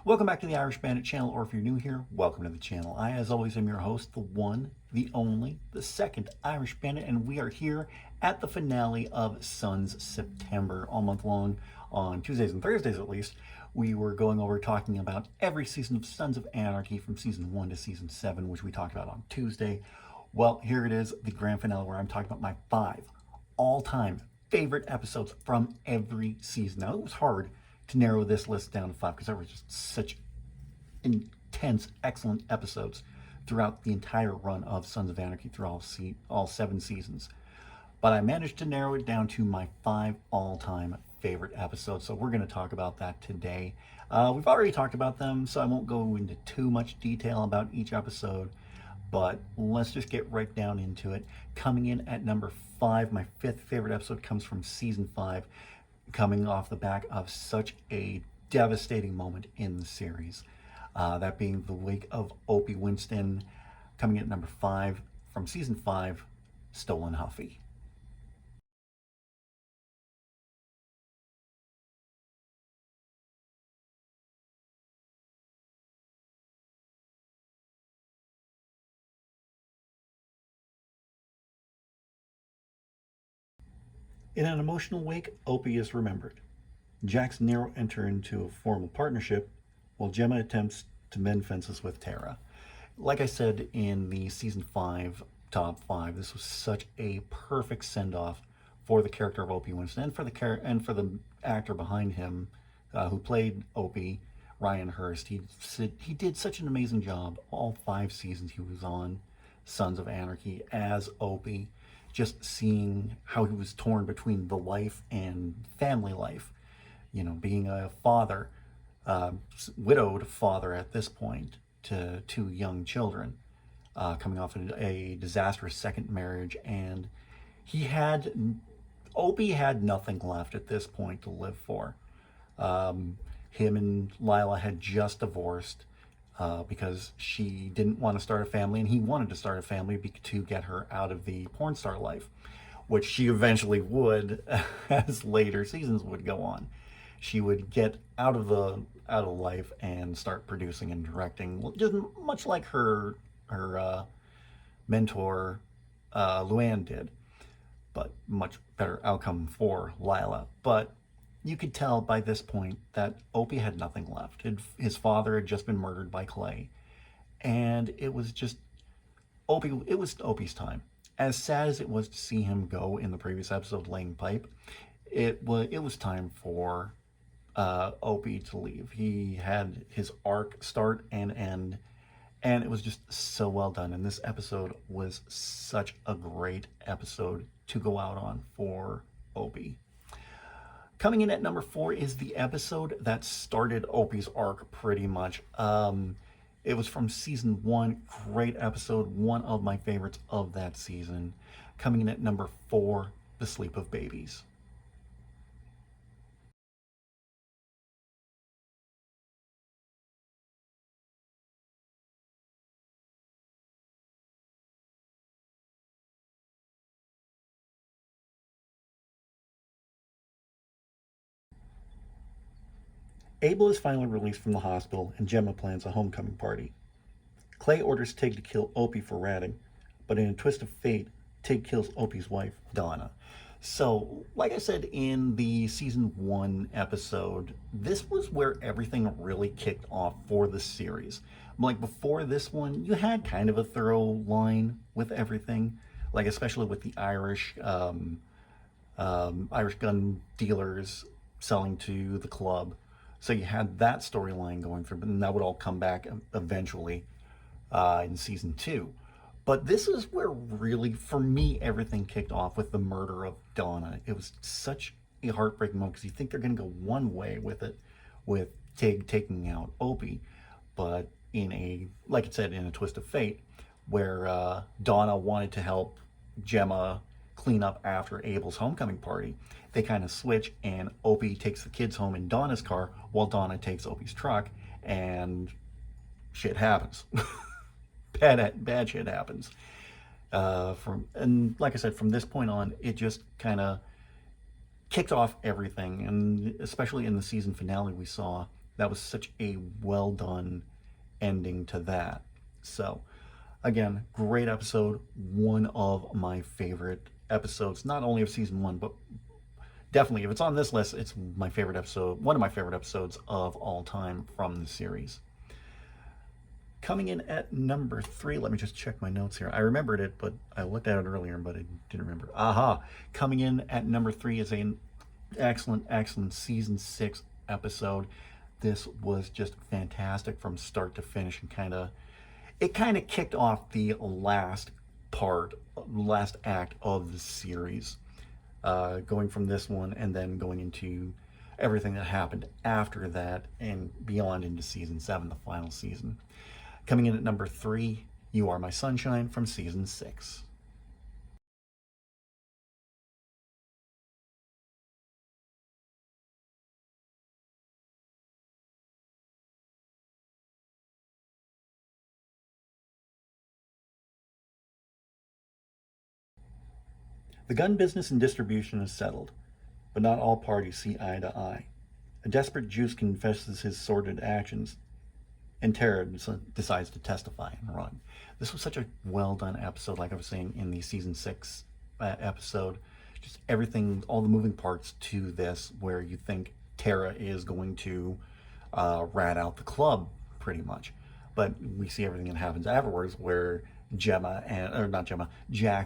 Welcome back to the Irish Bandit channel, or if you're new here, welcome to the channel. I, as always, am your host, the one, the only, the second Irish Bandit, and we are here at the finale of Sons September. All month long, on Tuesdays and Thursdays at least, we were going over talking about every season of Sons of Anarchy from season 1 to season 7, which we talked about on Tuesday. Well, here it is, the grand finale, where I'm talking about my 5 all-time favorite episodes from every season. Now, it was hard to narrow this list down to 5 because there were just such intense, excellent episodes throughout the entire run of Sons of Anarchy through all 7 seasons. But I managed to narrow it down to my 5 all-time favorite episodes, so we're going to talk about that today. We've already talked about them, so I won't go into too much detail about each episode, but let's just get right down into it. Coming in at number 5, my 5th favorite episode comes from season 5, coming off the back of such a devastating moment in the series. That being the wake of Opie Winston, coming in at number 5 from season 5, Stolen Huffy. In an emotional wake, Opie is remembered. Jack's narrow enter into a formal partnership, while Gemma attempts to mend fences with Tara. Like I said in the season 5 top 5, this was such a perfect send-off for the character of Opie Winston and for the actor behind him who played Opie, Ryan Hurst. He did such an amazing job all 5 seasons he was on Sons of Anarchy as Opie, just seeing how he was torn between the life and family life, being a father, widowed father at this point to 2 young children, coming off a disastrous second marriage, and Opie had nothing left at this point to live for. Him and Lila had just divorced because she didn't want to start a family, and he wanted to start a family to get her out of the porn star life, which she eventually would as later seasons would go on. She would get out of life and start producing and directing, just much like her mentor Luann did, but much better outcome for Lila. But you could tell by this point that Opie had nothing left. His father had just been murdered by Clay, and it was Opie's time. As sad as it was to see him go in the previous episode laying pipe, it was time for Opie to leave. He had his arc start and end, and it was just so well done. And this episode was such a great episode to go out on for Opie. Coming in at number 4 is the episode that started Opie's arc pretty much. It was from season 1, great episode, one of my favorites of that season. Coming in at number 4, The Sleep of Babies. Abel is finally released from the hospital, and Gemma plans a homecoming party. Clay orders Tig to kill Opie for ratting, but in a twist of fate, Tig kills Opie's wife, Donna. So, like I said in the season 1 episode, this was where everything really kicked off for the series. Like before this one, you had kind of a thorough line with everything, like especially with the Irish gun dealers selling to the club. So you had that storyline going through, but that would all come back eventually in season 2. But this is where really, for me, everything kicked off with the murder of Donna. It was such a heartbreaking moment because you think they're going to go one way with it, with Tig taking out Opie, but like I said, in a twist of fate, where Donna wanted to help Gemma clean up after Abel's homecoming party, they kind of switch, and Opie takes the kids home in Donna's car while Donna takes Opie's truck, and shit happens. bad shit happens. And like I said, from this point on, it just kind of kicked off everything, and especially in the season finale, we saw That was such a well done ending to that. So, again, great episode. One of my favorite episodes, not only of season one, but definitely, if it's on this list, it's my favorite episode, one of my favorite episodes of all time from the series. Coming in at number three, let me just check my notes here. I remembered it, but I looked at it earlier, but I didn't remember. Aha! Coming in at number three is an excellent season six episode. This was just fantastic from start to finish, and it kind of kicked off the last act of the series, going from this one and then going into everything that happened after that and beyond into season seven, the final season. Coming in at number three, You Are My Sunshine from season six. The gun business and distribution is settled, but not all parties see eye to eye. A desperate Juice confesses his sordid actions, and Tara decides to testify and run. This was such a well done episode, like I was saying in the season six episode. Just everything, all the moving parts to this, where you think Tara is going to rat out the club, pretty much. But we see everything that happens afterwards, where Jax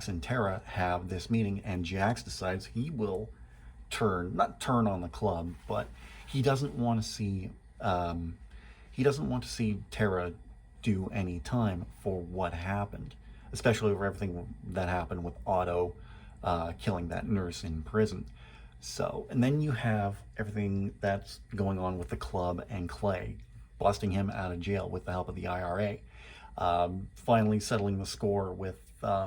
and Tara have this meeting, and Jax decides he will not turn on the club, but he doesn't want to see Tara do any time for what happened, especially for everything that happened with Otto killing that nurse in prison. So, and then you have everything that's going on with the club and Clay, busting him out of jail with the help of the IRA. Finally settling the score with, I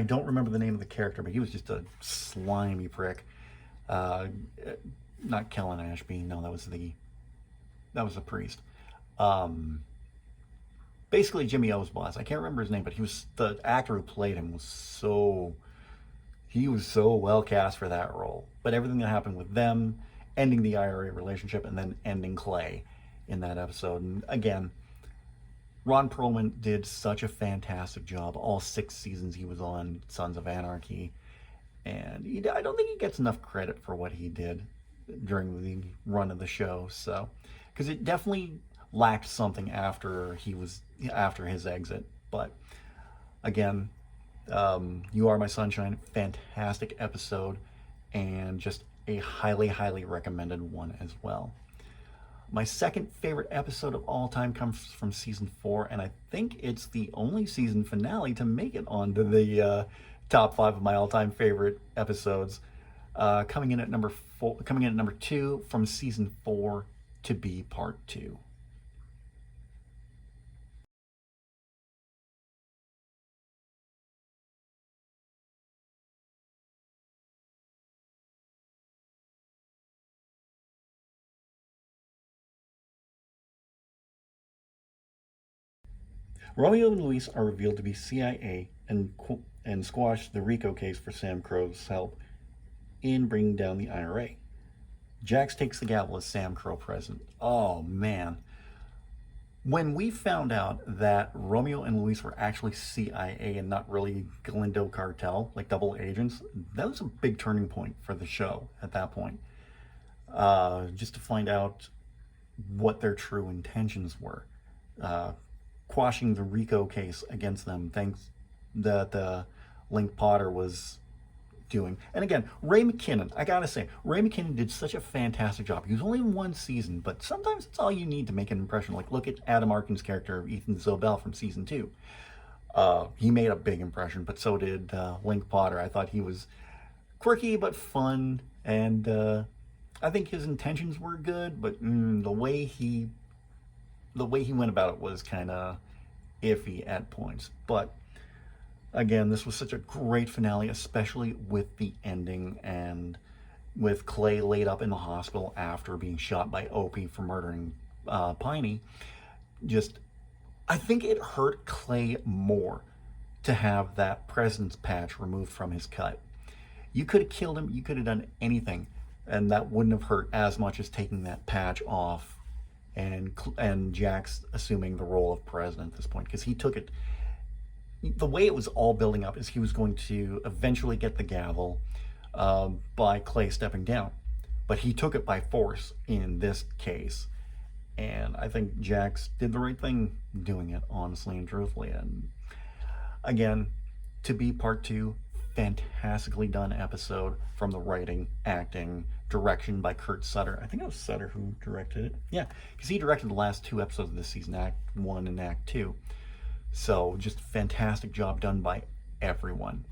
don't remember the name of the character, but he was just a slimy prick. Uh, Not Kellen Ashby, no, that was the priest. Um, Basically Jimmy O's boss. I can't remember his name, but the actor who played him he was so well cast for that role. But everything that happened with them, ending the IRA relationship, and then ending Clay in that episode. And again, Ron Perlman did such a fantastic job. All 6 seasons he was on Sons of Anarchy. And I don't think he gets enough credit for what he did during the run of the show. So, because it definitely lacked something after his exit. But again, You Are My Sunshine, fantastic episode, and just a highly recommended one as well. My second favorite episode of all time comes from season 4, and I think it's the only season finale to make it onto the top 5 of my all-time favorite episodes. Coming in at number 2 from season 4, To Be Part 2. Romeo and Luis are revealed to be CIA and squash the RICO case for Sam Crow's help in bringing down the IRA. Jax takes the gavel as Sam Crow president. Oh man. When we found out that Romeo and Luis were actually CIA and not really Galindo cartel, like double agents, that was a big turning point for the show at that point. Just to find out what their true intentions were. Quashing the RICO case against them, thanks that Link Potter was doing. And again, Ray McKinnon, I gotta say, Ray McKinnon did such a fantastic job. He was only in 1 season, but sometimes it's all you need to make an impression. Like, look at Adam Arkin's character, Ethan Zobel, from season 2. He made a big impression, but so did Link Potter. I thought he was quirky but fun, and I think his intentions were good, but the way he went about it was kind of iffy at points. But again, this was such a great finale, especially with the ending and with Clay laid up in the hospital after being shot by Opie for murdering Piney. I think it hurt Clay more to have that presence patch removed from his cut. You could have killed him, you could have done anything. and that wouldn't have hurt as much as taking that patch off and Jack's assuming the role of president at this point, because he took it. The way it was all building up is he was going to eventually get the gavel by Clay stepping down, but he took it by force in this case, and I think Jax did the right thing doing it, honestly and truthfully. And again, to be part two, fantastically done episode from the writing, acting, direction by Kurt Sutter. I think it was Sutter who directed it. Yeah, because he directed the last two episodes of this season, Act 1 and Act 2. So just fantastic job done by everyone.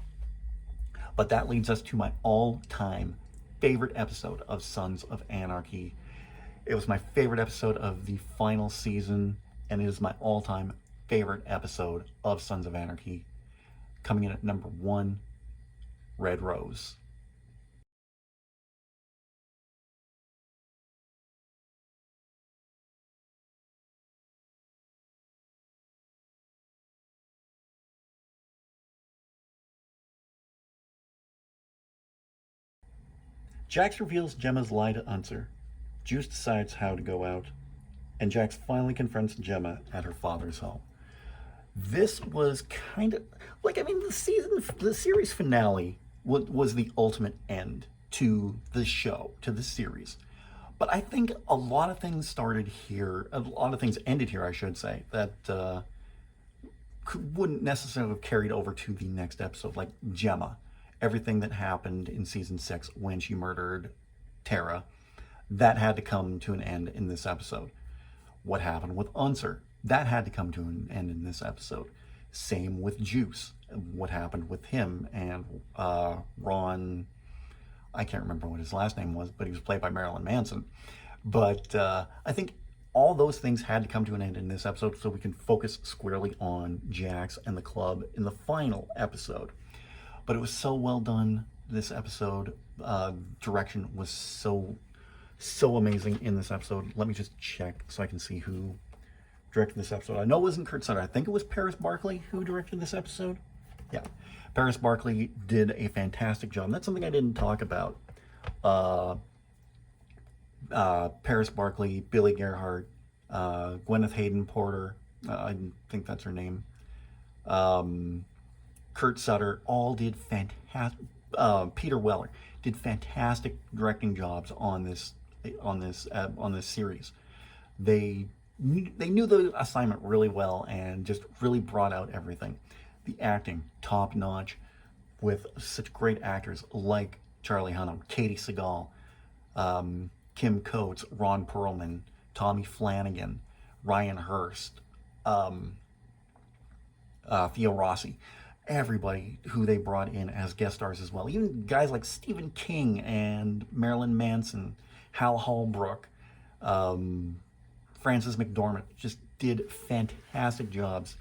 But that leads us to my all-time favorite episode of Sons of Anarchy. It was my favorite episode of the final season, and it is my all-time favorite episode of Sons of Anarchy. Coming in at number 1, Red Rose. Jax reveals Gemma's lie to Unser. Juice decides how to go out, and Jax finally confronts Gemma at her father's home. This was kind of like, I mean, the series finale was the ultimate end to the show, to the series. But I think a lot of things started here, a lot of things ended here, I should say, that wouldn't necessarily have carried over to the next episode, like Gemma. Everything that happened in season 6 when she murdered Tara, that had to come to an end in this episode. What happened with Unser, that had to come to an end in this episode. Same with Juice, what happened with him and Ron, I can't remember what his last name was, but he was played by Marilyn Manson. But I think all those things had to come to an end in this episode so we can focus squarely on Jax and the club in the final episode. But it was so well done, this episode. Direction was so amazing in this episode. Let me just check so I can see who directed this episode. I know it wasn't Kurt Sutter. I think it was Paris Barkley who directed this episode. Yeah, Paris Barkley did a fantastic job. That's something I didn't talk about. Paris Barkley, Billy Gerhardt, Gwyneth Hayden Porter, I think that's her name. Kurt Sutter, all did fantastic. Peter Weller did fantastic directing jobs on this series. They knew the assignment really well and just really brought out everything. The acting, top notch, with such great actors like Charlie Hunnam, Katie Seagal, Kim Coates, Ron Perlman, Tommy Flanagan, Ryan Hurst, Theo Rossi. Everybody who they brought in as guest stars as well. Even guys like Stephen King and Marilyn Manson, Hal Holbrook, Frances McDormand just did fantastic jobs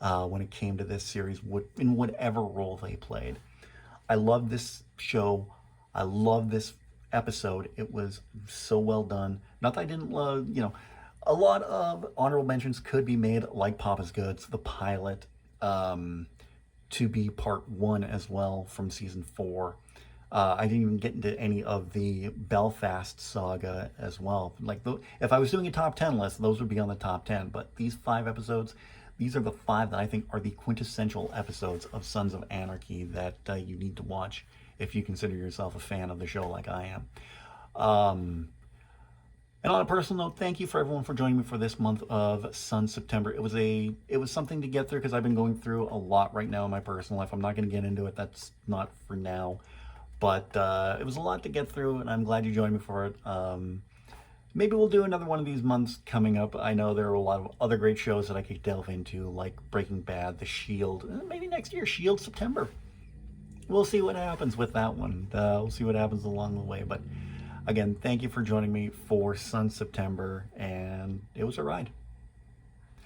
when it came to this series in whatever role they played. I love this show. I love this episode. It was so well done. Not that I didn't love, a lot of honorable mentions could be made, like Papa's Goods, the pilot, to be part 1 as well from season 4. I didn't even get into any of the Belfast saga as well. Like, if I was doing a top 10 list, those would be on the top 10. But these 5 episodes, these are the 5 that I think are the quintessential episodes of Sons of Anarchy that you need to watch if you consider yourself a fan of the show like I am. And on a personal note, thank you for everyone for joining me for this month of Sons September. It was something to get through because I've been going through a lot right now in my personal life. I'm not going to get into it. That's not for now. But it was a lot to get through, and I'm glad you joined me for it. Maybe we'll do another one of these months coming up. I know there are a lot of other great shows that I could delve into, like Breaking Bad, The Shield. Maybe next year, Shield September. We'll see what happens with that one. We'll see what happens along the way. But again, thank you for joining me for Sons September, and it was a ride.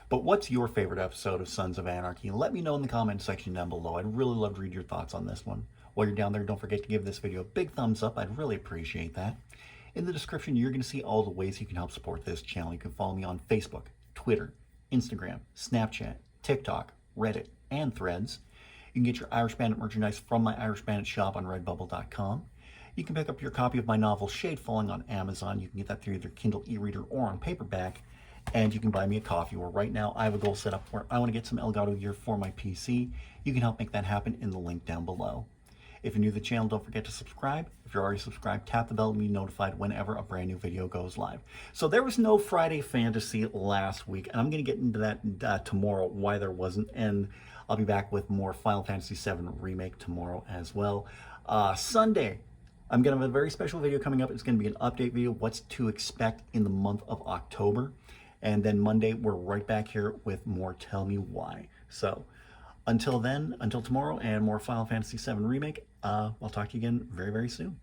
But what's your favorite episode of Sons of Anarchy? Let me know in the comments section down below. I'd really love to read your thoughts on this one. While you're down there, don't forget to give this video a big thumbs up. I'd really appreciate that. In the description, you're going to see all the ways you can help support this channel. You can follow me on Facebook, Twitter, Instagram, Snapchat, TikTok, Reddit, and Threads. You can get your Irish Bandit merchandise from my Irish Bandit shop on redbubble.com. you can pick up your copy of my novel Shade Falling on Amazon. You can get that through either Kindle e-reader or on paperback. And you can buy me a coffee, where right now I have a goal set up where I want to get some Elgato gear for my PC. You can help make that happen in the link down below. If you're new to the channel, don't forget to subscribe. If you're already subscribed, tap the bell to be notified whenever a brand new video goes live. So there was no Friday Fantasy last week, and I'm going to get into that tomorrow, why there wasn't, and I'll be back with more Final Fantasy VII Remake tomorrow as well. Sunday, I'm going to have a very special video coming up. It's going to be an update video, what's to expect in the month of October. And then Monday, we're right back here with more Tell Me Why. So until then, until tomorrow and more Final Fantasy VII Remake, I'll talk to you again very, very soon.